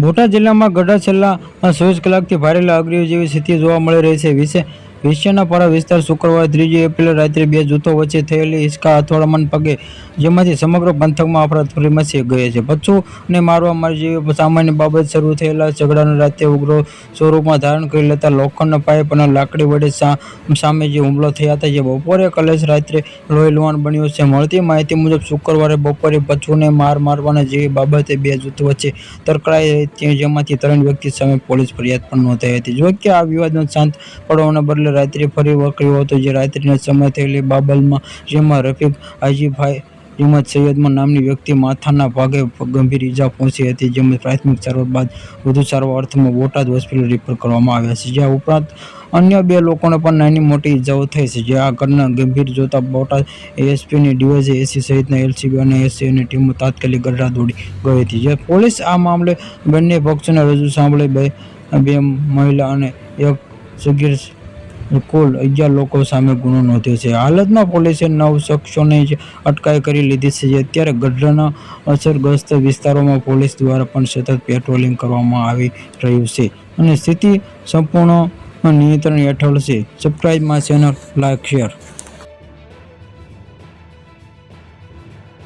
બોટાદ જિલ્લામાં ગઢડા છેલ્લા 24 કલાકથી ભારેલા અગ્નિ જેવી સ્થિતિ જોવા મળી રહી છે. વિશ્વનાપરા વિસ્તાર શુક્રવારે 3 એપ્રિલે રાત્રે બે જૂથો વચ્ચે થયેલી હિંસકા અથડામણ પગે જેમાંથી સમગ્ર પંથકમાં અફરાતફરી મચી ગઈ છે. પશુને મારવા મારી જેવી સામાન્ય બાબત શરૂ થયેલા ઝઘડાને રાતે ઉગ્ર સ્વરૂપમાં ધારણ કરી લેતા લોખંડના પાઇપ અને લાકડી વડે સામે જે હુમલો થયા હતા, જે બપોરે કલેશ રાત્રે લોહી લુહાણ બન્યો છે. મળતી માહિતી મુજબ શુક્રવારે બપોરે પશુને મારવાના જેવી બાબતે બે જૂથો વચ્ચે તકરાર થઈ, જેમાંથી 3 વ્યક્તિ સામે પોલીસ ફરિયાદ પણ નોંધાઈ હતી. જો કે આ વિવાદ શાંત પડવાને બદલે રાત્રે ફરી વકર્યો હતો. જે રાત્રિના સમયે થયેલી બાબતમાં જેમાં રફીક હાજીભાઈ હિંમત સૈયદમાં નામની વ્યક્તિ માથાના ભાગે ગંભીર ઈજા પહોંચી હતી, જેમને પ્રાથમિક સારવાર બાદ વધુ સારવાર અર્થમાં બોટાદ હોસ્પિટલ રિફર કરવામાં આવ્યા છે. જ્યાં ઉપરાંત અન્ય 2 લોકોને પણ નાની મોટી ઈજાઓ થઈ છે. જે આ ઘટના ગંભીર જોતા બોટાદ એએસપીની ડીવાય એસી સહિતના એલસીબી અને એસટીની ટીમો તાત્કાલિક ગઢડા દોડી ગઈ હતી. જે પોલીસ આ મામલે બંને પક્ષોને રજૂ સાંભળી બે મહિલા અને એક સગીર કુલ 11 લોકો સામે ગુનો નોંધ્યો છે. હાલમાં પોલીસે 9 શખ્સોને અટકાયત કરી લીધી છે. અત્યારે ગઢડાના અસરગ્રસ્ત વિસ્તારોમાં પોલીસ દ્વારા પણ સતત પેટ્રોલિંગ કરવામાં આવી રહ્યું છે અને સ્થિતિ સંપૂર્ણ નિયંત્રણ હેઠળ છે. Subscribe my channel, like, share.